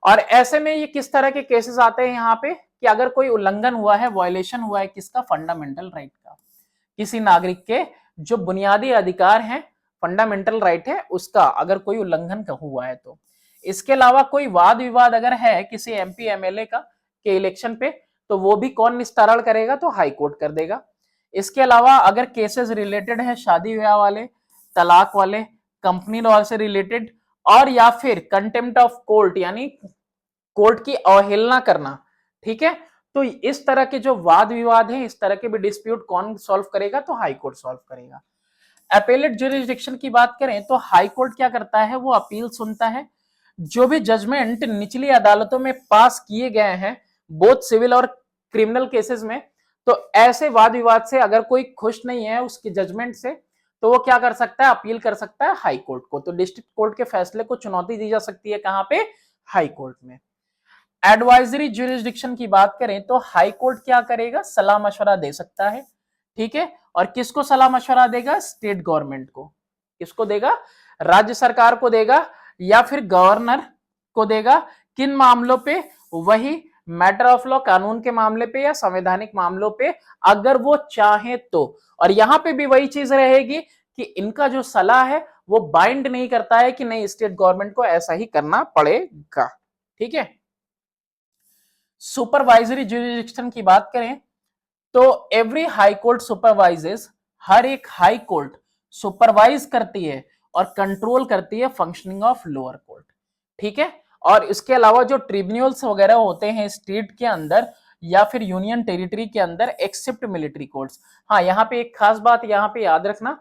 और ऐसे में ये किस तरह के केसेस आते हैं यहाँ पे कि अगर कोई उल्लंघन हुआ है, वायलेशन हुआ है किसका, फंडामेंटल राइट का, किसी नागरिक के जो बुनियादी अधिकार हैं, फंडामेंटल राइट है उसका अगर कोई उल्लंघन हुआ है तो। इसके अलावा कोई वाद विवाद अगर है किसी एमपी एमएलए का के इलेक्शन पे, तो वो भी कौन निस्तारण करेगा, तो हाई कोर्ट कर देगा। इसके अलावा अगर केसेस रिलेटेड है शादी ब्याह वाले, तलाक वाले, कंपनी लॉ से रिलेटेड, और या फिर कंटेम्प्ट ऑफ कोर्ट यानी कोर्ट की अवहेलना करना। ठीक है, तो इस तरह के जो वाद विवाद हैं, इस तरह के भी डिस्प्यूट कौन सॉल्व करेगा, तो हाई कोर्ट सॉल्व करेगा। अपीलेट ज्यूरिसडिक्शन की बात करें तो हाई कोर्ट क्या करता है, वो अपील सुनता है। जो भी जजमेंट निचली अदालतों में पास किए गए हैं, बोथ सिविल और क्रिमिनल केसेस में, तो ऐसे वाद विवाद से अगर कोई खुश नहीं है उसके जजमेंट से, तो वो क्या कर सकता है, अपील कर सकता है हाई कोर्ट को। तो डिस्ट्रिक्ट कोर्ट के फैसले को चुनौती दी जा सकती है कहां पे, हाई कोर्ट में। एडवाइजरी ज्यूरिसडिक्शन की बात करें तो हाई कोर्ट क्या करेगा, सलाह मशवरा दे सकता है। ठीक है, और किसको सलाह मशवरा देगा, स्टेट गवर्नमेंट को। किसको देगा, राज्य सरकार को देगा या फिर गवर्नर को देगा। किन मामलों पे, वही मैटर ऑफ लॉ, कानून के मामले पे या संवैधानिक मामलों पे, अगर वो चाहे तो। और यहां पे भी वही चीज रहेगी कि इनका जो सलाह है वो बाइंड नहीं करता है कि नहीं स्टेट गवर्नमेंट को ऐसा ही करना पड़ेगा। ठीक है, सुपरवाइजरी ज्यूरिसडिक्शन की बात करें तो एवरी हाई कोर्ट सुपरवाइजेस, हर एक हाई कोर्ट सुपरवाइज करती है और कंट्रोल करती है फंक्शनिंग ऑफ लोअर कोर्ट। ठीक है, और इसके अलावा जो ट्रिब्यूनल्स वगैरह होते हैं स्टेट के अंदर या फिर यूनियन टेरिटरी के अंदर, एक्सेप्ट मिलिट्री कोर्ट्स। हाँ, यहाँ पे एक खास बात यहाँ पे याद रखना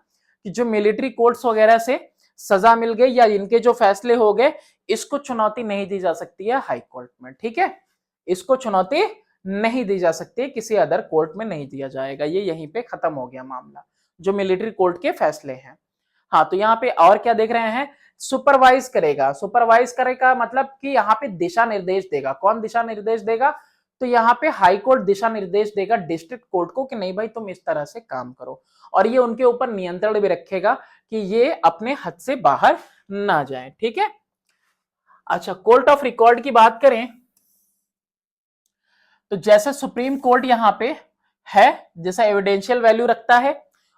कि जो मिलिट्री कोर्ट्स वगैरह से सजा मिल गई या इनके जो फैसले हो गए, इसको चुनौती नहीं दी जा सकती है हाई कोर्ट में। ठीक है, इसको चुनौती नहीं दी जा सकती, किसी अदर कोर्ट में नहीं दिया जाएगा, ये यहीं पे खत्म हो गया मामला, जो मिलिट्री कोर्ट के फैसले हैं। हाँ, तो यहाँ पे और क्या देख रहे हैं, सुपरवाइज करेगा। सुपरवाइज करेगा मतलब कि यहाँ पे दिशा निर्देश देगा। कौन दिशा निर्देश देगा, तो यहाँ पे हाई कोर्ट दिशा निर्देश देगा डिस्ट्रिक्ट कोर्ट को कि नहीं भाई तुम इस तरह से काम करो, और ये उनके ऊपर नियंत्रण भी रखेगा कि ये अपने हद से बाहर ना जाए। ठीक है, अच्छा, कोर्ट ऑफ रिकॉर्ड की बात करें तो जैसे सुप्रीम कोर्ट यहाँ पे है, जैसा एविडेंशियल वैल्यू रखता है,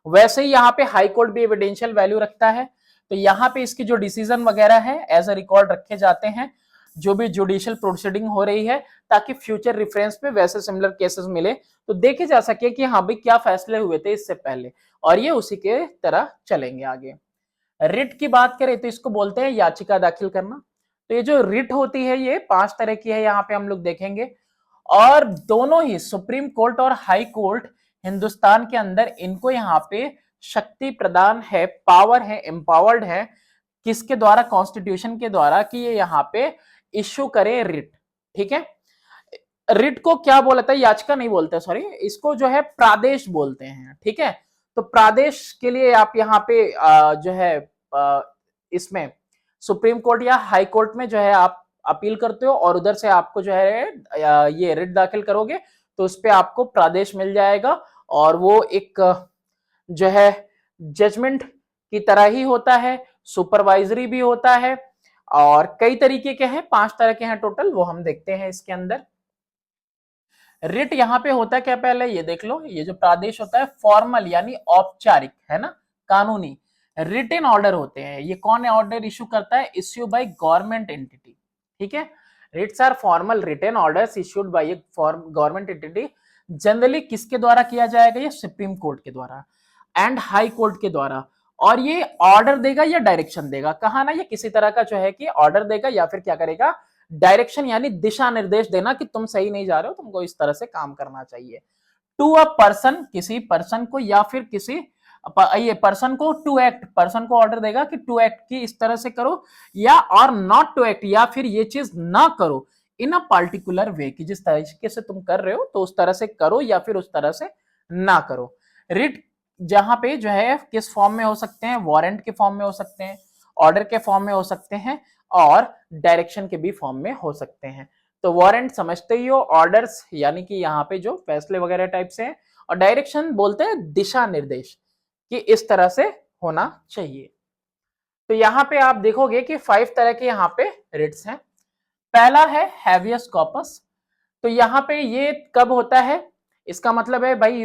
वैसे ही यहाँ पे हाई कोर्ट भी एविडेंशियल वैल्यू रखता है। तो यहाँ पे इसकी जो डिसीजन वगैरह है एज अ रिकॉर्ड रखे जाते हैं, जो भी जुडिशियल प्रोसीडिंग हो रही है, ताकि फ्यूचर रेफरेंस पे वैसे सिमिलर केसेस मिले तो देखे जा सके कि हाँ भाई क्या फैसले हुए थे इससे पहले, और ये उसी के तरह चलेंगे आगे। रिट की बात करें तो इसको बोलते हैं याचिका दाखिल करना। तो ये जो रिट होती है ये 5 तरह की है, यहाँ पे हम लोग देखेंगे, और दोनों ही सुप्रीम कोर्ट और हाई कोर्ट हिंदुस्तान के अंदर इनको यहाँ पे शक्ति प्रदान है, पावर है, एम्पावर्ड है, किसके द्वारा, कॉन्स्टिट्यूशन के द्वारा, कि ये यहाँ पे इश्यू करे रिट। ठीक है, रिट को क्या बोलता है, याचिका नहीं बोलते, सॉरी, इसको जो है प्रादेश बोलते हैं। ठीक है, तो प्रादेश के लिए आप यहाँ पे जो है इसमें सुप्रीम कोर्ट या हाई कोर्ट में जो है आप अपील करते हो और उधर से आपको जो है ये रिट दाखिल करोगे तो उस पे आपको प्रादेश मिल जाएगा और वो एक जो है जजमेंट की तरह ही होता है, सुपरवाइजरी भी होता है और कई तरीके के हैं, 5 तरह के हैं टोटल, वो हम देखते हैं इसके अंदर। रिट यहां पे होता है क्या, पहले ये देख लो, ये जो प्रादेश होता है फॉर्मल यानी औपचारिक है ना, कानूनी। रिटन ऑर्डर होते हैं, ये कौन ऑर्डर इशू करता है, इश्यू बाय गवर्नमेंट एंटिटी, ठीक है। Writs are formal written orders issued by a government entity, generally किसके द्वारा किया जाएगा, ये सुप्रीम कोर्ट के द्वारा एंड हाई कोर्ट के द्वारा। और ये ऑर्डर देगा या डायरेक्शन देगा, कहा ना, ये किसी तरह का जो है कि ऑर्डर देगा या फिर क्या करेगा, डायरेक्शन यानी दिशा निर्देश देना कि तुम सही नहीं जा रहे हो, तुमको इस तरह से काम करना चाहिए। टू अ पर्सन, किसी पर्सन को या फिर किसी ये पर्सन को, टू एक्ट, पर्सन को ऑर्डर देगा कि टू एक्ट की इस तरह से करो, या और नॉट टू एक्ट, या फिर ये चीज ना करो इन अ पर्टिकुलर वे, कि जिस तरीके से तुम कर रहे हो तो उस तरह से करो या फिर उस तरह से ना करो। रिट जहां पे जो है किस फॉर्म में हो सकते हैं, वारंट के फॉर्म में हो सकते हैं, ऑर्डर के फॉर्म में हो सकते हैं और डायरेक्शन के भी फॉर्म में हो सकते हैं। तो वारंट समझते ही हो, ऑर्डर्स यानी कि यहाँ पे जो फैसले वगैरह टाइप से हैं, और डायरेक्शन बोलते हैं दिशा निर्देश कि इस तरह से होना चाहिए। तो यहाँ पे आप देखोगे कि 5 तरह के यहाँ पे रिट्स हैं। पहला है हैवियस कॉर्पस। तो यहाँ पे ये कब होता है, इसका मतलब है भाई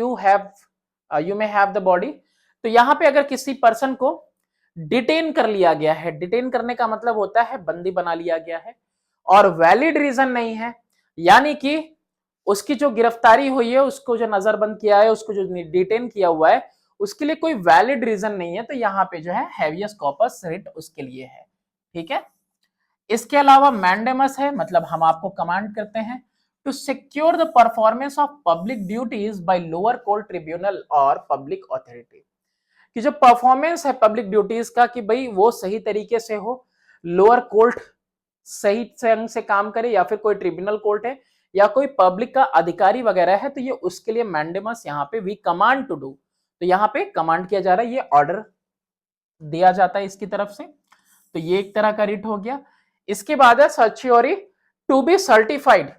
you may have the body. तो यहाँ पे अगर किसी पर्सन को डिटेन कर लिया गया है, डिटेन करने का मतलब होता है बंदी बना लिया गया है और वैलिड रीजन नहीं है, यानी कि उसकी जो गिरफ्तारी हुई है, उसको जो नजरबंद किया है, उसको जो डिटेन किया हुआ है, उसके लिए कोई वैलिड रीजन नहीं है, तो यहाँ पे जो है हैवियस कॉर्पस रिट उसके लिए है, ठीक है। इसके अलावा मैंडेमस है, मतलब हम आपको कमांड करते हैं to secure the performance of public duties by lower court tribunal और पब्लिक अथॉरिटी, कि जो परफॉर्मेंस है पब्लिक ड्यूटीज का कि भाई वो सही तरीके से हो, लोअर कोर्ट सही ढंग से काम करे या फिर कोई ट्रिब्यूनल कोर्ट है या कोई पब्लिक का अधिकारी वगैरह है, तो ये उसके लिए मैंडेमस यहाँ पे वी कमांड टू डू, तो यहाँ पे कमांड किया जा रहा है, ये ऑर्डर दिया जाता है इसकी तरफ से, तो ये एक तरह का रिट हो गया। इसके बाद है सर्चियोरी टू बी सर्टिफाइड,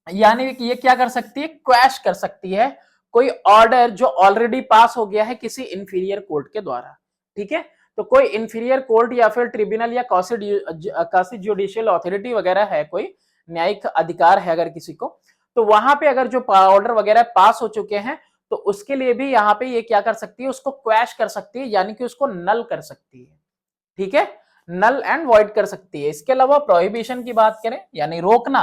यानी कि ये क्या कर सकती है, क्वैश कर सकती है कोई ऑर्डर जो ऑलरेडी पास हो गया है किसी इंफीरियर कोर्ट के द्वारा, ठीक है। तो कोई इंफीरियर कोर्ट या फिर ट्रिब्यूनल या कासी जुडिशियल अथॉरिटी वगैरह है, कोई न्यायिक अधिकार है अगर किसी को, तो वहां पे अगर जो ऑर्डर वगैरह पास हो चुके हैं तो उसके लिए भी यहाँ पे ये क्या कर सकती है, उसको क्वैश कर सकती है, यानी कि उसको नल कर सकती है, ठीक है, नल एंड वॉइड कर सकती है। इसके अलावा प्रोहिबिशन की बात करें यानी रोकना,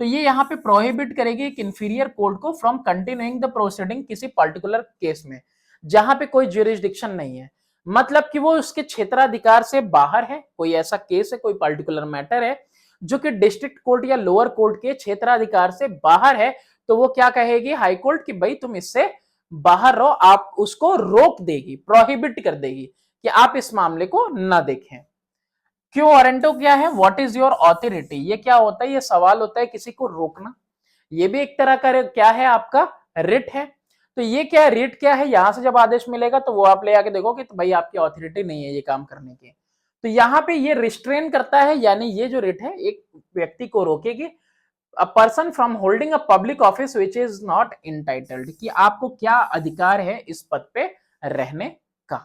तो ये यहाँ पे प्रोहिबिट करेगी एक इंफीरियर कोर्ट को फ्रॉम कंटिन्यूइंग द प्रोसीडिंग किसी पर्टिकुलर केस में जहां पे कोई ज्यूरिसडिक्शन नहीं है, मतलब कि वो उसके क्षेत्राधिकार से बाहर है, कोई ऐसा केस है, कोई पर्टिकुलर मैटर है जो कि डिस्ट्रिक्ट कोर्ट या लोअर कोर्ट के क्षेत्राधिकार से बाहर है, तो वो क्या कहेगी हाई कोर्ट कि भाई तुम इससे बाहर रहो, आप उसको रोक देगी, प्रोहिबिट कर देगी कि आप इस मामले को ना देखें। क्यों वारंटो क्या है, व्हाट इज योर ऑथोरिटी, ये क्या होता है, ये सवाल होता है किसी को रोकना, ये भी एक तरह का क्या है, आपका रिट है। तो ये क्या है, रिट क्या है, यहां से जब आदेश मिलेगा तो वो आप ले आके देखोगे तो भाई आपकी ऑथोरिटी नहीं है ये काम करने की, तो यहाँ पे ये रिस्ट्रेन करता है, यानी ये जो रिट है एक व्यक्ति को रोकेगी, a person from holding a public office which is not entitled, कि आपको क्या अधिकार है इस पद पे रहने का।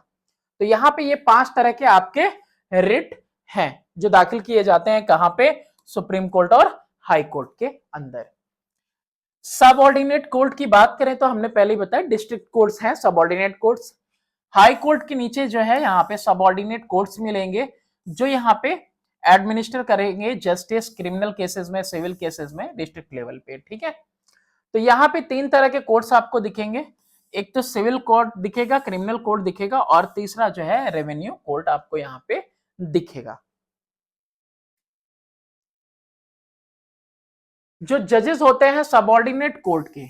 तो यहाँ पे ये 5 तरह के आपके रिट हैं जो दाखिल किए जाते हैं, कहां पे, सुप्रीम कोर्ट और हाई कोर्ट के अंदर। सबऑर्डिनेट कोर्ट की बात करें तो हमने पहले ही बताया डिस्ट्रिक्ट कोर्ट्स हैं सबऑर्डिनेट कोर्ट्स, हाई कोर्ट के नीचे जो है यहाँ पे सबऑर्डिनेट कोर्ट्स मिलेंगे जो यहाँ पे एडमिनिस्टर करेंगे जस्टिस क्रिमिनल केसेस में, सिविल केसेस में डिस्ट्रिक्ट लेवल पे, ठीक है। तो यहाँ पे 3 तरह के कोर्ट्स आपको दिखेंगे, एक तो सिविल कोर्ट दिखेगा, क्रिमिनल कोर्ट दिखेगा और तीसरा जो है रेवेन्यू कोर्ट आपको यहाँ पे दिखेगा। जो जजेस होते हैं सबऑर्डिनेट कोर्ट के,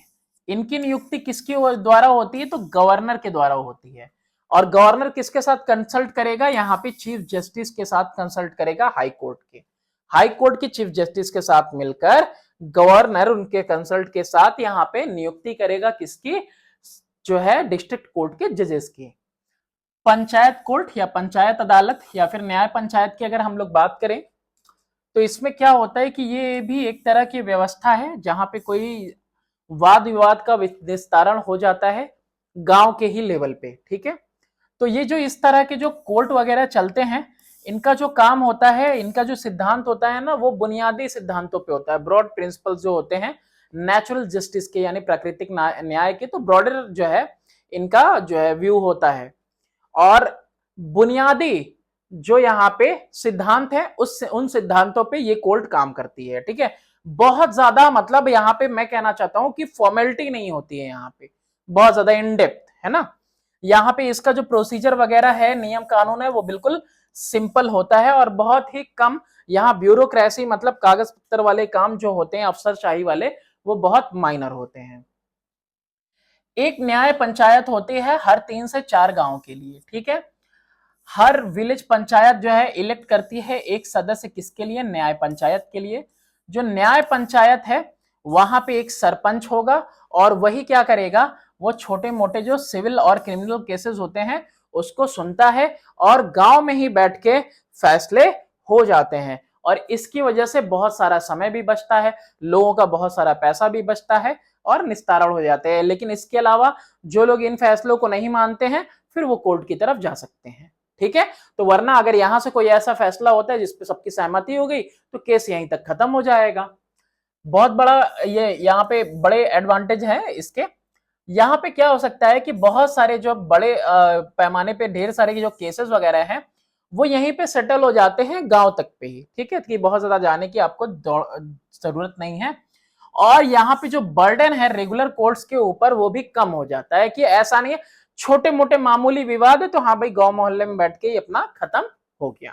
इनकी नियुक्ति किसके द्वारा होती है, तो गवर्नर के द्वारा होती है, और गवर्नर किसके साथ कंसल्ट करेगा, यहाँ पे चीफ जस्टिस के साथ कंसल्ट करेगा, हाई कोर्ट के, हाई कोर्ट के चीफ जस्टिस के साथ मिलकर गवर्नर उनके कंसल्ट के साथ यहाँ पे नियुक्ति करेगा किसकी, जो है डिस्ट्रिक्ट कोर्ट के जजेस की। पंचायत कोर्ट या पंचायत अदालत या फिर न्याय पंचायत की अगर हम लोग बात करें तो इसमें क्या होता है कि ये भी एक तरह की व्यवस्था है जहां पे कोई वाद विवाद का निस्तारण हो जाता है गांव के ही लेवल पे। ठीक है, तो ये जो इस तरह के जो कोर्ट वगैरह चलते हैं, इनका जो काम होता है, इनका जो सिद्धांत होता है ना, वो बुनियादी सिद्धांतों पे होता है। ब्रॉड प्रिंसिपल्स जो होते हैं नेचुरल जस्टिस के यानी प्राकृतिक न्याय के, तो ब्रॉडर जो है इनका जो है व्यू होता है। और बुनियादी जो यहाँ पे सिद्धांत है उस उन सिद्धांतों पे ये कोर्ट काम करती है। ठीक है, बहुत ज्यादा मतलब यहाँ पे मैं कहना चाहता हूं कि फॉर्मेलिटी नहीं होती है यहाँ पे, बहुत ज्यादा इन डेप्थ है ना। यहाँ पे इसका जो प्रोसीजर वगैरह है, नियम कानून है, वो बिल्कुल सिंपल होता है और बहुत ही कम यहाँ ब्यूरोक्रेसी मतलब कागज पत्तर वाले काम जो होते हैं अफसरशाही वाले, वो बहुत माइनर होते हैं। एक न्याय पंचायत होती है हर 3 से 4 गांव के लिए। ठीक है, हर विलेज पंचायत जो है इलेक्ट करती है एक सदस्य, किसके लिए? न्याय पंचायत के लिए। जो न्याय पंचायत है वहां पे एक सरपंच होगा और वही क्या करेगा, वो छोटे मोटे जो सिविल और क्रिमिनल केसेस होते हैं उसको सुनता है और गांव में ही बैठ के फैसले हो जाते हैं। और इसकी वजह से बहुत सारा समय भी बचता है, लोगों का बहुत सारा पैसा भी बचता है और निस्तारण हो जाते हैं। लेकिन इसके अलावा जो लोग इन फैसलों को नहीं मानते हैं फिर वो कोर्ट की तरफ जा सकते हैं। ठीक है, तो वरना अगर यहां से कोई ऐसा फैसला होता है जिसपे सबकी सहमति हो गई तो केस यहीं तक खत्म हो जाएगा। बहुत बड़ा ये यहाँ पे बड़े एडवांटेज है इसके। यहाँ पे क्या हो सकता है कि बहुत सारे जो बड़े पैमाने पे ढेर सारे जो केसेस वगैरह हैं वो यहीं पे सेटल हो जाते हैं गांव तक पे ही। ठीक है, कि बहुत ज्यादा जाने की आपको जरूरत नहीं है। और यहाँ पे जो बर्डन है रेगुलर कोर्ट्स के ऊपर वो भी कम हो जाता है, कि ऐसा नहीं है छोटे मोटे मामूली विवाद है तो हाँ भाई गांव मोहल्ले में बैठ के ही अपना खत्म हो गया।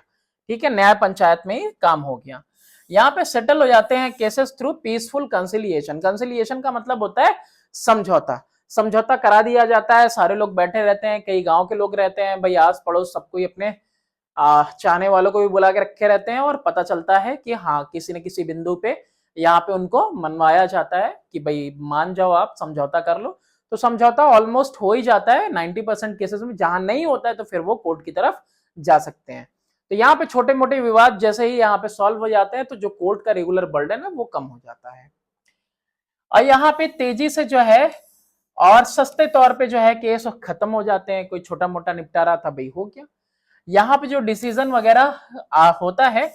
ठीक है, न्याय पंचायत में ही काम हो गया। यहाँ पे सेटल हो जाते हैं cases through peaceful conciliation. Conciliation का मतलब होता है समझौता। समझौता करा दिया जाता है, सारे लोग बैठे रहते हैं, कई गांव के लोग रहते हैं, भाई आस पड़ोस सबको अपने चाहने वालों को भी बुला के रखे रहते हैं और पता चलता है कि हाँ किसी न किसी बिंदु पे यहाँ पे उनको मनवाया जाता है कि भाई मान जाओ, आप समझौता कर लो। तो समझौता ऑलमोस्ट हो ही जाता है 90% केसेस में। जहां नहीं होता है तो फिर वो कोर्ट की तरफ जा सकते हैं। तो यहाँ पे छोटे मोटे विवाद जैसे ही यहाँ पे सॉल्व हो जाते हैं तो जो कोर्ट का रेगुलर बर्डन है वो कम हो जाता है। और यहाँ पे तेजी से जो है और सस्ते तौर पे जो है केस खत्म हो जाते हैं। कोई छोटा मोटा निपटारा था भाई हो गया। यहाँ पे जो डिसीजन वगैरह होता है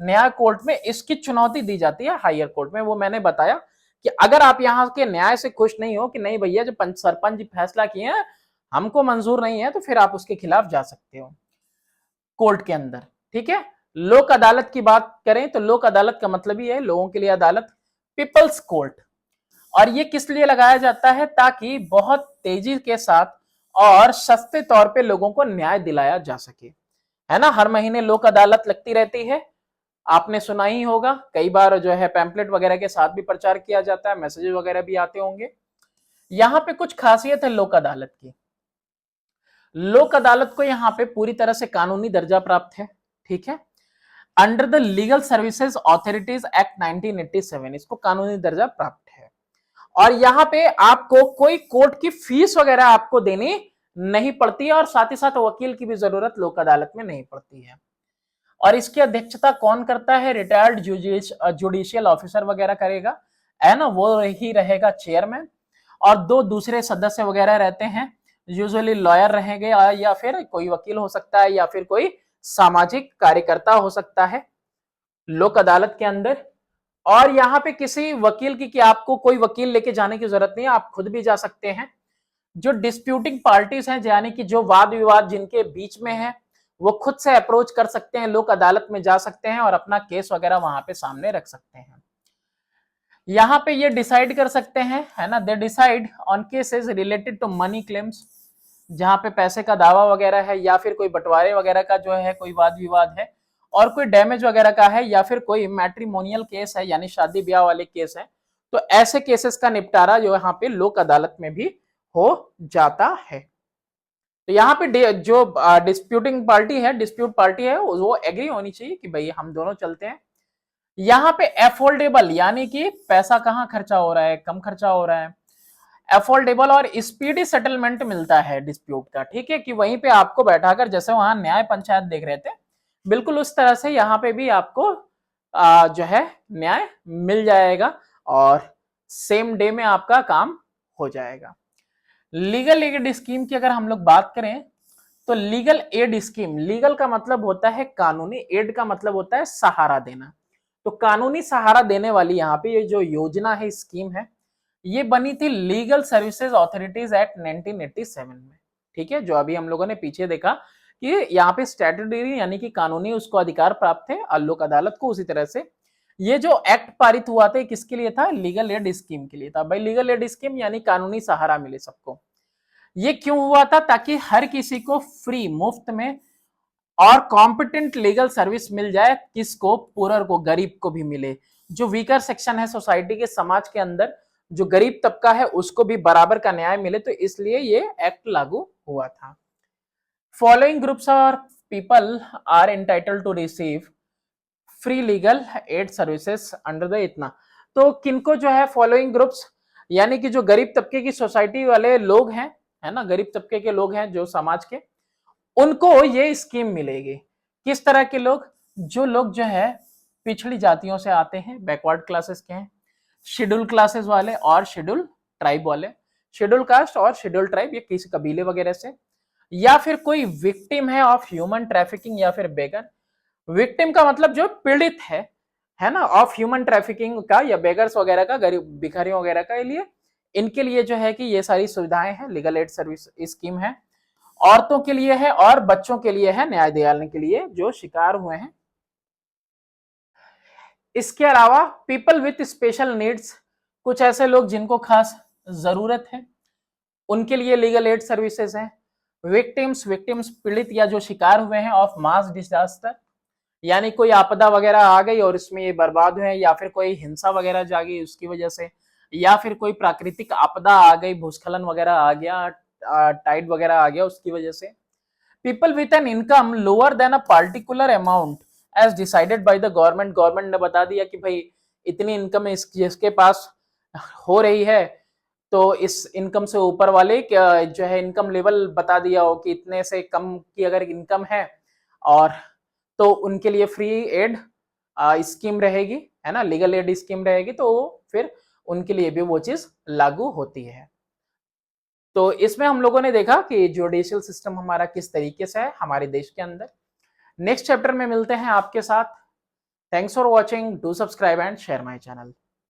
न्याय कोर्ट में, इसकी चुनौती दी जाती है हायर कोर्ट में। वो मैंने बताया कि अगर आप यहाँ के न्याय से खुश नहीं हो कि नहीं भैया जो सरपंच जी फैसला किए हैं हमको मंजूर नहीं है, तो फिर आप उसके खिलाफ जा सकते हो कोर्ट के अंदर। ठीक है, लोक अदालत की बात करें तो लोक अदालत का मतलब ही है लोगों के लिए अदालत, पीपल्स कोर्ट। और ये किस लिए लगाया जाता है? ताकि बहुत तेजी के साथ और सस्ते तौर पे लोगों को न्याय दिलाया जा सके, है ना। हर महीने लोक अदालत लगती रहती है, आपने सुना ही होगा, कई बार जो है पैम्पलेट वगैरह के साथ भी प्रचार किया जाता है, मैसेज वगैरह भी आते होंगे। यहाँ पे कुछ खासियत है लोक अदालत की। लोक अदालत को यहाँ पे पूरी तरह से कानूनी दर्जा प्राप्त है। ठीक है, under the legal services authorities act 1987 इसको कानूनी दर्जा प्राप्त है। और यहाँ पे आपको कोई कोर्ट की फीस वगैरह आपको देनी नहीं पड़ती है और साथ ही साथ वकील की भी जरूरत लोक अदालत में नहीं पड़ती है। और इसकी अध्यक्षता कौन करता है? रिटायर्ड जुडिशियल ऑफिसर वगैरह करेगा, है ना, वो ही रहेगा चेयरमैन। और 2 दूसरे सदस्य वगैरह रहते हैं, यूजुअली लॉयर रहेंगे या फिर कोई वकील हो सकता है या फिर कोई सामाजिक कार्यकर्ता हो सकता है लोक अदालत के अंदर। और यहाँ पे किसी वकील की कि आपको कोई वकील लेके जाने की जरूरत नहीं है, आप खुद भी जा सकते हैं। जो डिस्प्यूटिंग पार्टीज हैं यानी कि जो वाद विवाद जिनके बीच में है वो खुद से अप्रोच कर सकते हैं, लोक अदालत में जा सकते हैं और अपना केस वगैरह वहां पे सामने रख सकते हैं। यहाँ पे ये डिसाइड कर सकते हैं, है ना, they decide on cases related to money claims, जहां पे पैसे का दावा वगैरह है या फिर कोई बंटवारे वगैरह का जो है कोई वाद विवाद है, और कोई डैमेज वगैरह का है, या फिर कोई मैट्रिमोनियल केस है यानी शादी ब्याह वाले केस है। तो ऐसे केसेस का निपटारा जो यहाँ पे लोक अदालत में भी हो जाता है। तो यहाँ पे जो डिस्प्यूटिंग पार्टी है, डिस्प्यूट पार्टी है, वो एग्री होनी चाहिए कि भाई हम दोनों चलते हैं। यहाँ पे एफोर्डेबल यानी कि पैसा कहाँ खर्चा हो रहा है, कम खर्चा हो रहा है, एफोर्डेबल और स्पीडी सेटलमेंट मिलता है डिस्प्यूट का। ठीक है, कि वहीं पे आपको बैठाकर जैसे वहां न्याय पंचायत देख रहे थे बिल्कुल उस तरह से यहाँ पे भी आपको जो है न्याय मिल जाएगा और सेम डे में आपका काम हो जाएगा। लीगल एड स्कीम की अगर हम लोग बात करें तो लीगल एड स्कीम, लीगल का मतलब होता है कानूनी, एड का मतलब होता है सहारा देना। तो कानूनी सहारा देने वाली यहाँ पे ये जो योजना है, स्कीम है, ये बनी थी लीगल सर्विसेज अथॉरिटीज एक्ट 1987 में। ठीक है, जो अभी हम लोगों ने पीछे देखा कि यहाँ पे स्टैट्यूटरी यानी कि कानूनी उसको अधिकार प्राप्त है लोक अदालत को, उसी तरह से ये जो एक्ट पारित हुआ था किसके लिए था? लीगल एड स्कीम के लिए था। भाई लीगल एड स्कीम यानी कानूनी सहारा मिले सबको। ये क्यों हुआ था? ताकि हर किसी को फ्री, मुफ्त में और कॉम्पिटेंट लीगल सर्विस मिल जाए। किसको? पुअर को, गरीब को भी मिले। जो वीकर सेक्शन है सोसाइटी के, समाज के अंदर जो गरीब तबका है उसको भी बराबर का न्याय मिले, तो इसलिए ये एक्ट लागू हुआ था। फॉलोइंग ग्रुप्स और people are entitled to receive free legal aid services under the इतना। तो किनको जो है फॉलोइंग ग्रुप्स, यानी कि जो गरीब तबके की सोसाइटी वाले लोग हैं, है ना, गरीब तबके के लोग हैं जो समाज के, उनको ये स्कीम मिलेगी। किस तरह के लोग? जो लोग जो है पिछड़ी जातियों से आते हैं, बैकवर्ड क्लासेस के हैं, शेड्यूल क्लासेस वाले और शेड्यूल ट्राइब वाले, शेड्यूल कास्ट और शेड्यूल ट्राइब, ये किसी कबीले वगैरह से, या फिर कोई विक्टिम है ऑफ ह्यूमन ट्रैफिकिंग या फिर बेगर। विक्टिम का मतलब जो पीड़ित है ना, ऑफ ह्यूमन ट्रैफिकिंग का या बेगर्स वगैरह का, गरीब भिखारियों वगैरह का लिए, इनके लिए जो है कि ये सारी सुविधाएं हैं, लीगल एड सर्विस स्कीम है। औरतों के लिए है और बच्चों के लिए है, न्याय दिलाने के लिए जो शिकार हुए हैं। इसके अलावा पीपल विथ स्पेशल नीड्स, कुछ ऐसे लोग जिनको खास जरूरत है, उनके लिए लीगल एड सर्विसेज हैं। विक्टिम्स पीड़ित या जो शिकार हुए हैं ऑफ मास डिजास्टर, यानी कोई आपदा वगैरह आ गई और इसमें ये बर्बाद हुए, या फिर कोई हिंसा वगैरह जागी उसकी वजह से, या फिर कोई प्राकृतिक आपदा आ गई, भूस्खलन वगैरह आ गया, टाइड वगैरह आ गया उसकी वजह से। People with an income lower than a particular amount as decided by the government, government ने बता दिया कि भाई इतनी इनकम जिसके पास हो रही है, तो इस इनकम से ऊपर वाले जो है इनकम लेवल बता दिया हो कि इतने से कम की अगर इनकम है, और तो उनके लिए फ्री एड स्कीम रहेगी, है ना, लीगल एड स्कीम रहेगी, तो फिर उनके लिए भी वो चीज लागू होती है। तो इसमें हम लोगों ने देखा कि जुडिशियल सिस्टम हमारा किस तरीके से है हमारे देश के अंदर। नेक्स्ट चैप्टर में मिलते हैं आपके साथ। Thanks for watching, do subscribe and share my channel.